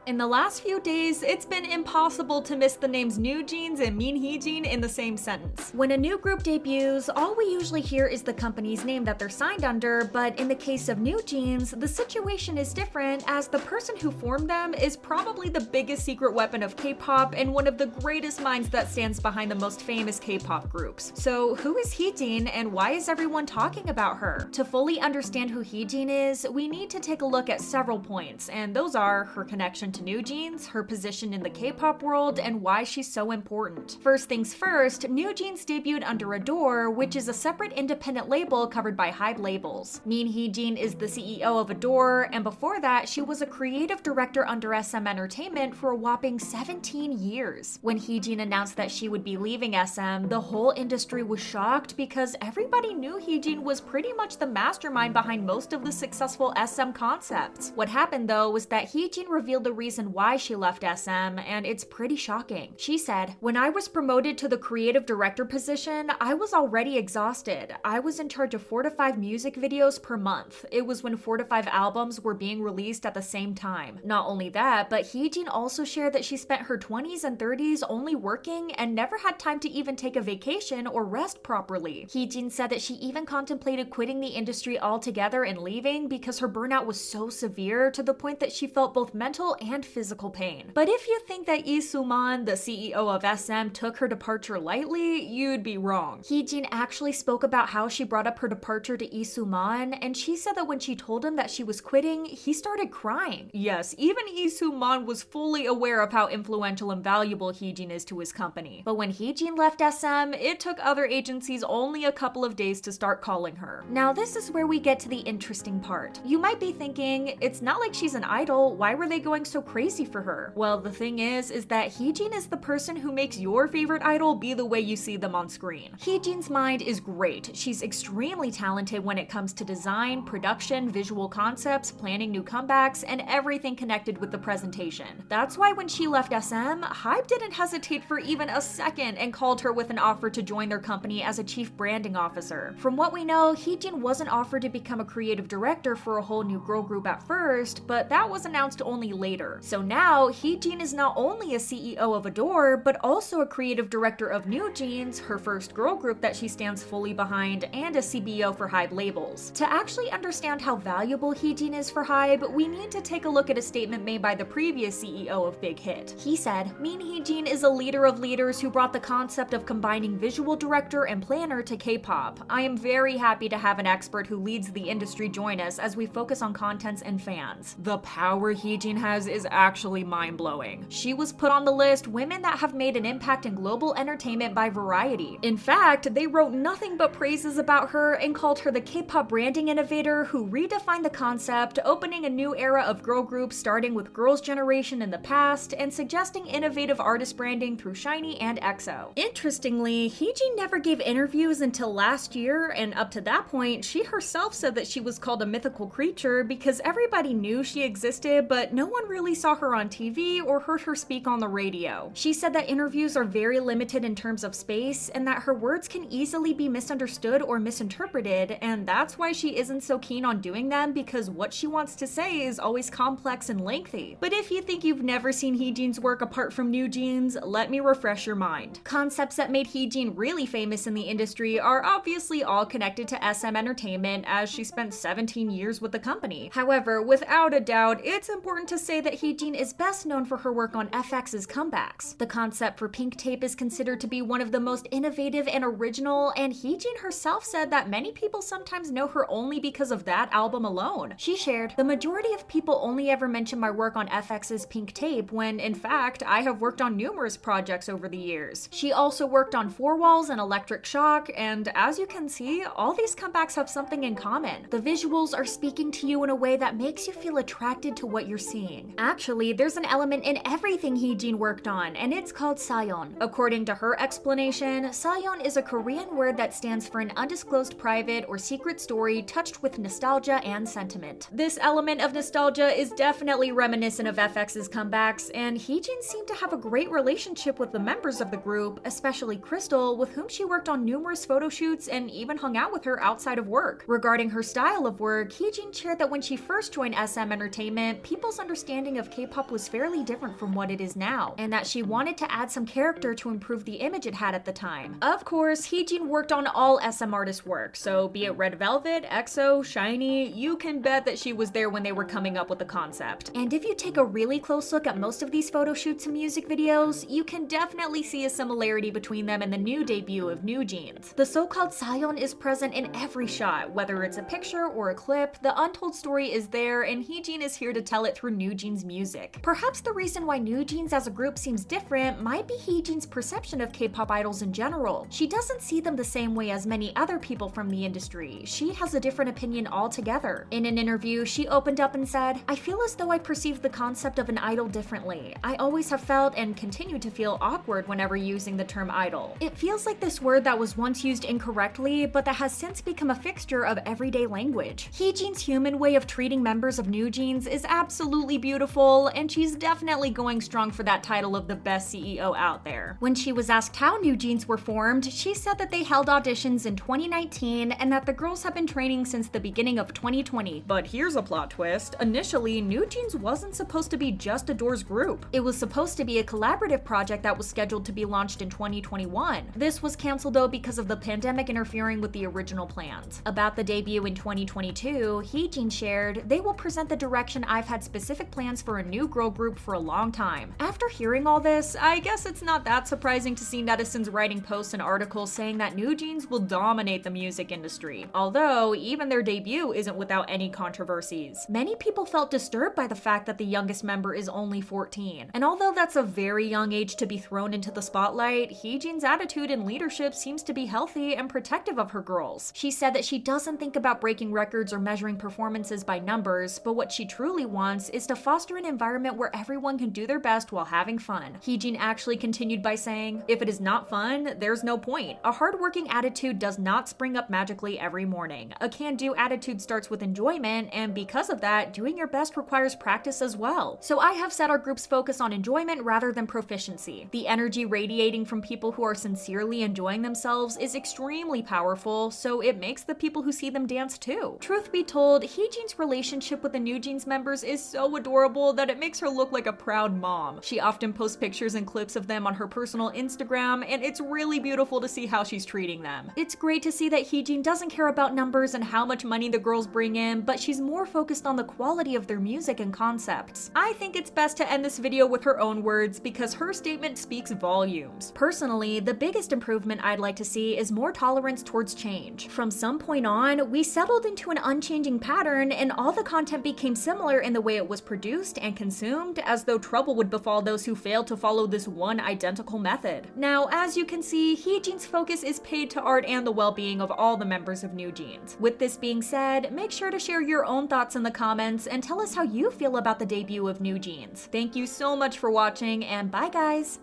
In the last few days, it's been impossible to miss the names NewJeans and Minheejin in the same sentence. When a new group debuts, all we usually hear is the company's name that they're signed under, but in the case of NewJeans, the situation is different as the person who formed them is probably the biggest secret weapon of K-pop and one of the greatest minds that stands behind the most famous K-pop groups. So who is Heejin and why is everyone talking about her? To fully understand who Heejin is, we need to take a look at several points, and those are her connection to NewJeans, her position in the K-pop world, and why she's so important. First things first, NewJeans debuted under Adore, which is a separate independent label covered by HYBE labels. Min Heejin is the CEO of Adore, and before that, she was a creative director under SM Entertainment for a whopping 17 years. When Heejin announced that she would be leaving SM, the whole industry was shocked because everybody knew Heejin was pretty much the mastermind behind most of the successful SM concepts. What happened though was that Heejin revealed the reason why she left SM, and it's pretty shocking. She said, "When I was promoted to the creative director position, I was already exhausted. I was in charge of 4 to 5 music videos per month. It was when 4 to 5 albums were being released at the same time. Not only that, but Heejin also shared that she spent her 20s and 30s only working and never had time to even take a vacation or rest properly. Heejin said that she even contemplated quitting the industry altogether and leaving because her burnout was so severe to the point that she felt both mental and physical pain. But if you think that Lee Soo-man, the CEO of SM, took her departure lightly, you'd be wrong. Heejin actually spoke about how she brought up her departure to Lee Soo-man, and she said that when she told him that she was quitting, he started crying. Yes, even Lee Soo-man was fully aware of how influential and valuable Heejin is to his company. But when Heejin left SM, it took other agencies only a couple of days to start calling her. Now this is where we get to the interesting part. You might be thinking, it's not like she's an idol, why were they going so crazy for her? Well, the thing is that Heejin is the person who makes your favorite idol be the way you see them on screen. Heejin's mind is great. She's extremely talented when it comes to design, production, visual concepts, planning new comebacks, and everything connected with the presentation. That's why when she left SM, HYBE didn't hesitate for even a second and called her with an offer to join their company as a chief branding officer. From what we know, Heejin wasn't offered to become a creative director for a whole new girl group at first, but that was announced only later. So now, Heejin is not only a CEO of Adore, but also a creative director of NewJeans, her first girl group that she stands fully behind, and a CBO for HYBE labels. To actually understand how valuable Heejin is for HYBE, we need to take a look at a statement made by the previous CEO of Big Hit. He said, "Min Heejin is a leader of leaders who brought the concept of combining visual director and planner to K-pop. I am very happy to have an expert who leads the industry join us as we focus on contents and fans." The power Heejin has is actually mind-blowing. She was put on the list Women That Have Made an Impact in Global Entertainment by Variety. In fact, they wrote nothing but praises about her and called her the K-pop branding innovator who redefined the concept, opening a new era of girl groups starting with Girls' Generation in the past and suggesting innovative artist branding through SHINee and EXO. Interestingly, Heejin never gave interviews until last year, and up to that point, she herself said that she was called a mythical creature because everybody knew she existed, but no one really saw her on TV or heard her speak on the radio. She said that interviews are very limited in terms of space and that her words can easily be misunderstood or misinterpreted, and that's why she isn't so keen on doing them because what she wants to say is always complex and lengthy. But if you think you've never seen Heejin's work apart from NewJeans, let me refresh your mind. Concepts that made Heejin really famous in the industry are obviously all connected to SM Entertainment as she spent 17 years with the company. However, without a doubt, it's important to say that Heejin is best known for her work on FX's comebacks. The concept for Pink Tape is considered to be one of the most innovative and original, and Heejin herself said that many people sometimes know her only because of that album alone. She shared, "The majority of people only ever mention my work on FX's Pink Tape when, in fact, I have worked on numerous projects over the years." She also worked on Four Walls and Electric Shock, and as you can see, all these comebacks have something in common. The visuals are speaking to you in a way that makes you feel attracted to what you're seeing. Actually, there's an element in everything Heejin worked on, and it's called sayon. According to her explanation, sayon is a Korean word that stands for an undisclosed private or secret story touched with nostalgia and sentiment. This element of nostalgia is definitely reminiscent of FX's comebacks, and Heejin seemed to have a great relationship with the members of the group, especially Crystal, with whom she worked on numerous photo shoots and even hung out with her outside of work. Regarding her style of work, Heejin shared that when she first joined SM Entertainment, people's understanding understanding of K-pop was fairly different from what it is now, and that she wanted to add some character to improve the image it had at the time. Of course, Heejin worked on all SM artists' work, so be it Red Velvet, EXO, SHINee, you can bet that she was there when they were coming up with the concept. And if you take a really close look at most of these photo shoots and music videos, you can definitely see a similarity between them and the new debut of NewJeans. The so-called Sayeon is present in every shot, whether it's a picture or a clip. The untold story is there, and Heejin is here to tell it through NewJeans' music. Perhaps the reason why NewJeans as a group seems different might be Heejin's perception of K-pop idols in general. She doesn't see them the same way as many other people from the industry. She has a different opinion altogether. In an interview, she opened up and said, "I feel as though I perceive the concept of an idol differently. I always have felt and continue to feel awkward whenever using the term idol. It feels like this word that was once used incorrectly, but that has since become a fixture of everyday language." Heejin's human way of treating members of NewJeans is absolutely beautiful, and she's definitely going strong for that title of the best CEO out there. When she was asked how NewJeans were formed, she said that they held auditions in 2019 and that the girls have been training since the beginning of 2020. But here's a plot twist. Initially, NewJeans wasn't supposed to be just a Doors group. It was supposed to be a collaborative project that was scheduled to be launched in 2021. This was canceled though because of the pandemic interfering with the original plans. About the debut in 2022, Heejin shared, "They will present the direction I've had specific plans for a new girl group for a long time." After hearing all this, I guess it's not that surprising to see netizens writing posts and articles saying that NewJeans will dominate the music industry. Although, even their debut isn't without any controversies. Many people felt disturbed by the fact that the youngest member is only 14. And although that's a very young age to be thrown into the spotlight, Heejin's attitude and leadership seems to be healthy and protective of her girls. She said that she doesn't think about breaking records or measuring performances by numbers, but what she truly wants is to foster an environment where everyone can do their best while having fun. Heejin actually continued by saying, "If it is not fun, there's no point. A hardworking attitude does not spring up magically every morning. A can-do attitude starts with enjoyment, and because of that, doing your best requires practice as well. So I have set our group's focus on enjoyment rather than proficiency. The energy radiating from people who are sincerely enjoying themselves is extremely powerful, so it makes the people who see them dance too." Truth be told, Heejin's relationship with the NewJeans members is so adorable that it makes her look like a proud mom. She often posts pictures and clips of them on her personal Instagram, and it's really beautiful to see how she's treating them. It's great to see that Heejin doesn't care about numbers and how much money the girls bring in, but she's more focused on the quality of their music and concepts. I think it's best to end this video with her own words because her statement speaks volumes. Personally, the biggest improvement I'd like to see is more tolerance towards change. From some point on, we settled into an unchanging pattern and all the content became similar in the way it was produced and consumed, as though trouble would befall those who failed to follow this one identical method. Now, as you can see, Heejin's focus is paid to art and the well-being of all the members of NewJeans. With this being said, make sure to share your own thoughts in the comments and tell us how you feel about the debut of NewJeans. Thank you so much for watching, and bye guys!